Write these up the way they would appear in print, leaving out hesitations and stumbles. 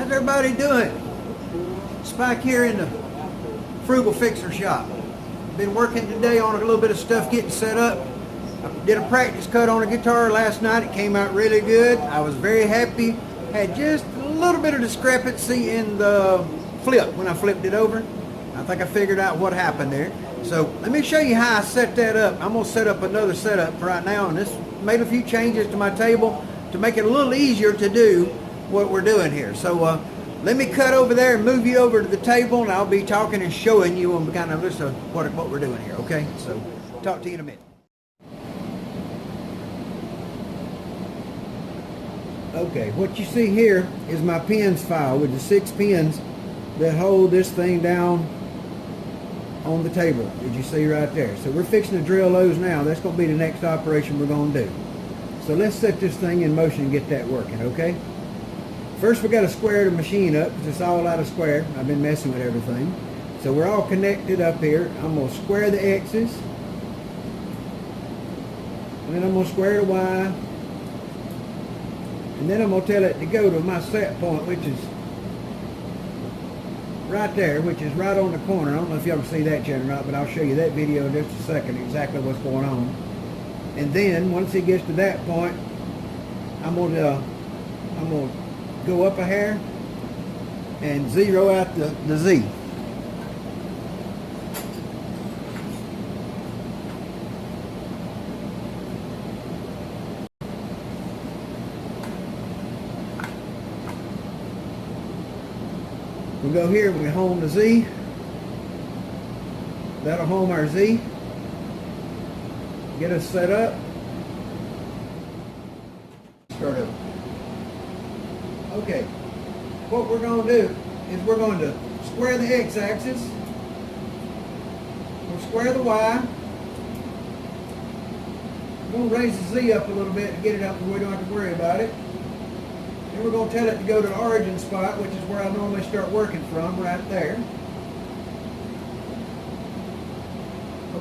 How's everybody doing? Spike here in the Frugal Fixer shop. Been working today on a little bit of stuff getting set up. I did a practice cut on a guitar last night. It came out really good. I was very happy. Had just a little bit of discrepancy in the flip when I flipped it over. I think I figured out what happened there. So let me show you how I set that up. I'm going to set up another setup right now, and this made a few changes to my table to make it a little easier to do what we're doing here. So let me cut over there and move you over to the table, and I'll be talking and showing you on kind of what we're doing here, okay? So talk to you in a minute. Okay, what you see here is my pins file with the 6 pins that hold this thing down on the table, as you see right there. So we're fixing to drill those now. That's going to be the next operation we're going to do. So let's set this thing in motion and get that working, okay? First we got to square the machine up because it's all out of square. I've been messing with everything. So we're all connected up here. I'm going to square the X's. And then I'm going to square the Y. And then I'm going to tell it to go to my set point, which is right there, which is right on the corner. I don't know if you ever see that yet or not, but I'll show you that video in just a second, exactly what's going on. And then once it gets to that point, I'm going to go up a hair and zero out the Z. We'll go here, we home the Z. That'll home our Z. Get us set up. Start over. Okay, what we're going to do is we're going to square the X-axis. We'll square the Y. We're going to raise the Z up a little bit to get it up where we don't have to worry about it. Then we're going to tell it to go to the origin spot, which is where I normally start working from, right there.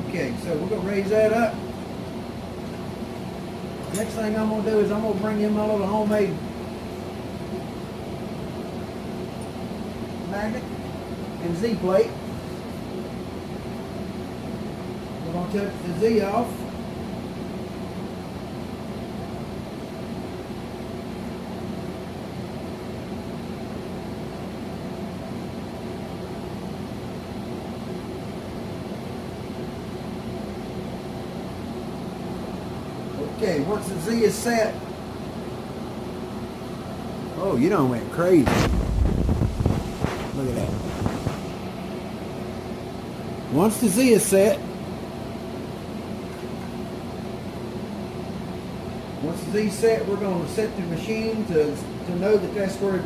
Okay, so we're going to raise that up. Next thing I'm going to do is I'm going to bring in my little homemade magnet and Z plate. We're going to touch the Z off. Okay, once the Z is set, oh, you done went crazy. Look at that. Once the Z is set, we're going to set the machine to know that that's where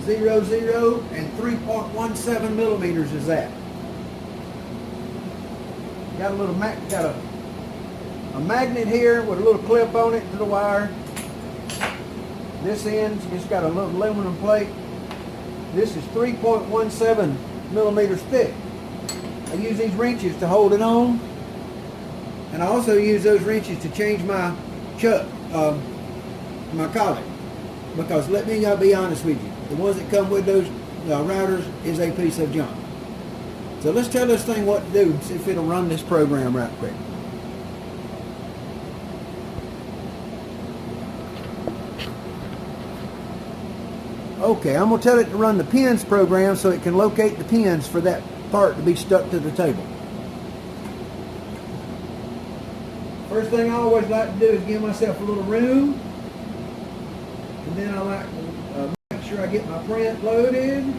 0, 0 and 3.17 millimeters is at. Got a magnet here with a little clip on it to the wire. This end's just got a little aluminum plate. This is 3.17 millimeters thick. I use these wrenches to hold it on, and I also use those wrenches to change my chuck, my collet. Because let me be honest with you, the ones that come with those routers is a piece of junk. So let's tell this thing what to do and see if it'll run this program right quick. Okay, I'm going to tell it to run the pins program so it can locate the pins for that part to be stuck to the table. First thing I always like to do is give myself a little room. And then I like to make sure I get my print loaded.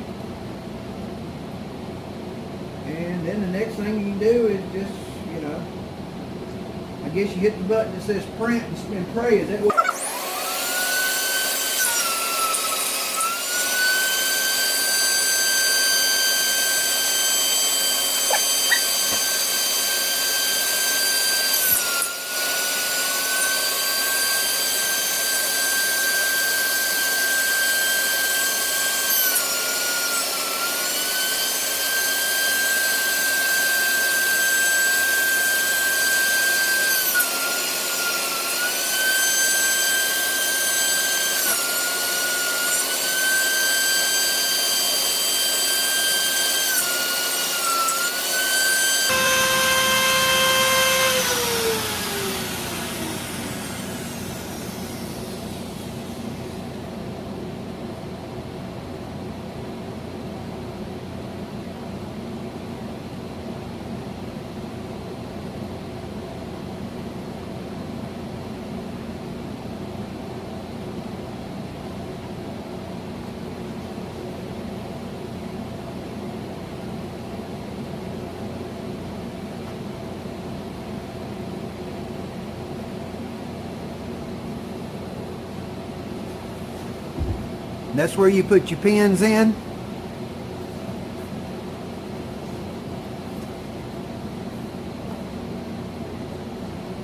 And then the next thing you can do is just, I guess you hit the button that says print and pray. Is that what? And that's where you put your pins in.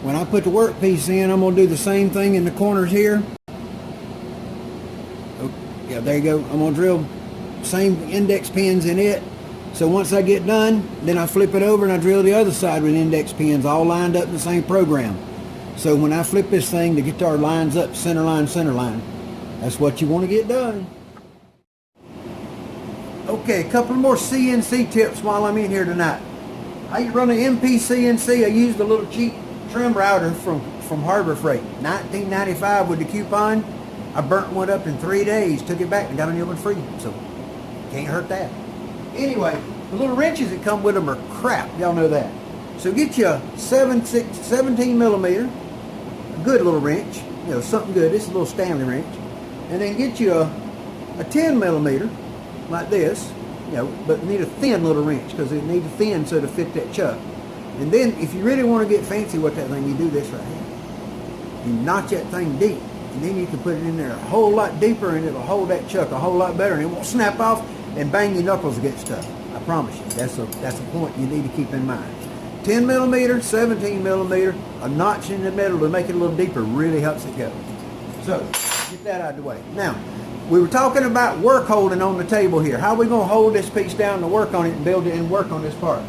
When I put the workpiece in, I'm going to do the same thing in the corners here. Oh, yeah, there you go. I'm going to drill same index pins in it. So once I get done, then I flip it over and I drill the other side with index pins all lined up in the same program. So when I flip this thing, the guitar lines up center line, center line. That's what you want to get done. Okay, a couple more CNC tips while I'm in here tonight. I run an MPCNC. I used a little cheap trim router from Harbor Freight, $19.95 with the coupon. I burnt one up in 3 days, took it back and got a new one free, so can't hurt that. Anyway, the little wrenches that come with them are crap, y'all know that. So get you a 17 millimeter, a good little wrench, you know, something good. This is a little Stanley wrench. And then get you a 10 millimeter, like this, you know, but need a thin little wrench because it needs a thin so to fit that chuck. And then if you really want to get fancy with that thing, you do this right here. You notch that thing deep, and then you can put it in there a whole lot deeper, and it'll hold that chuck a whole lot better, and it won't snap off and bang your knuckles against stuff. I promise you. That's a point you need to keep in mind. 10 millimeter, 17 millimeter, a notch in the middle to make it a little deeper really helps it go. So get that out of the way. Now, we were talking about work holding on the table here. How are we going to hold this piece down to work on it and build it and work on this part?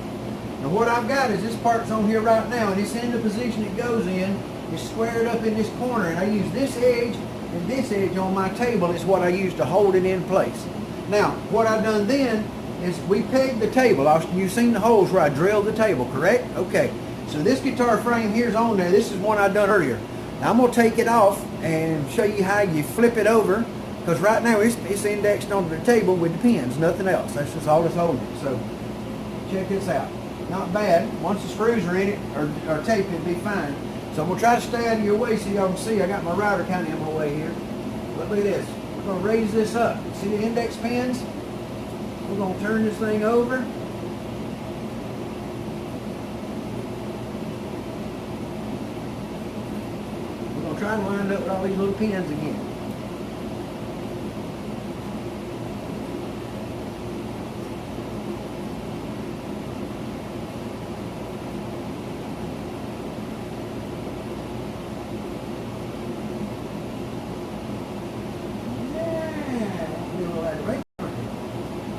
Now what I've got is this part's on here right now, and it's in the position it goes in. It's squared up in this corner, and I use this edge and this edge on my table is what I use to hold it in place. Now, what I've done then is we pegged the table. You've seen the holes where I drilled the table, correct? Okay, so this guitar frame here's on there. This is one I've done earlier. Now I'm going to take it off and show you how you flip it over, because right now it's indexed onto the table with the pins, nothing else. That's just all that's holding it. So check this out. Not bad. Once the screws are in it, or taped, it'll be fine. So I'm going to try to stay out of your way so y'all can see. I got my router kind of in my way here. But look at this. We're going to raise this up. See the index pins? We're going to turn this thing over. We're going to try and line it up with all these little pins again.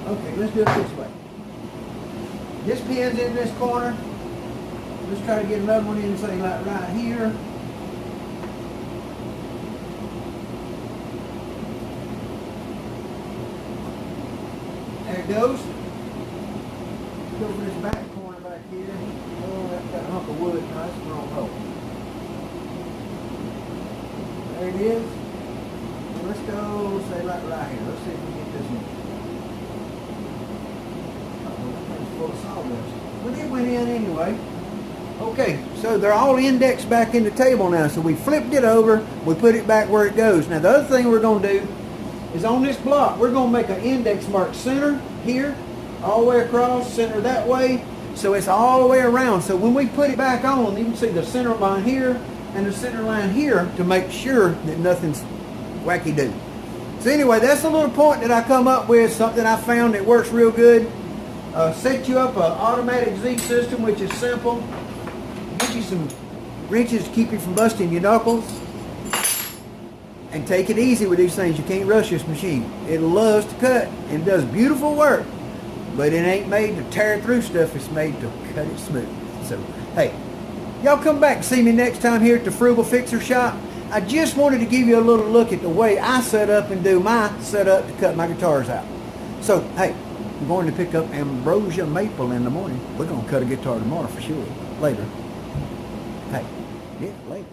Okay, let's do it this way. This pin's in this corner. Let's try to get another one in, say like right here. There it goes. Let's go for this back corner back here. Oh, that's got a hunk of wood. No, that's the wrong hole. There it is. And let's go, say like right here. Let's see if we can get this one. Full of sawdust. But it went in anyway. Okay, so they're all indexed back in the table now. So we flipped it over, we put it back where it goes. Now the other thing we're going to do is on this block, we're going to make an index mark center here, all the way across, center that way. So it's all the way around. So when we put it back on, you can see the center line here and the center line here to make sure that nothing's wacky-do. So anyway, that's a little point that I come up with, something I found that works real good. Set you up an automatic Z system, which is simple. Get you some wrenches to keep you from busting your knuckles. And take it easy with these things. You can't rush this machine. It loves to cut and does beautiful work. But it ain't made to tear through stuff. It's made to cut it smooth. So, hey, y'all come back and see me next time here at the Frugal Fixer Shop. I just wanted to give you a little look at the way I set up and do my setup to cut my guitars out. So, hey, I'm going to pick up ambrosia maple in the morning. We're going to cut a guitar tomorrow for sure. Later. Hey, yeah, later.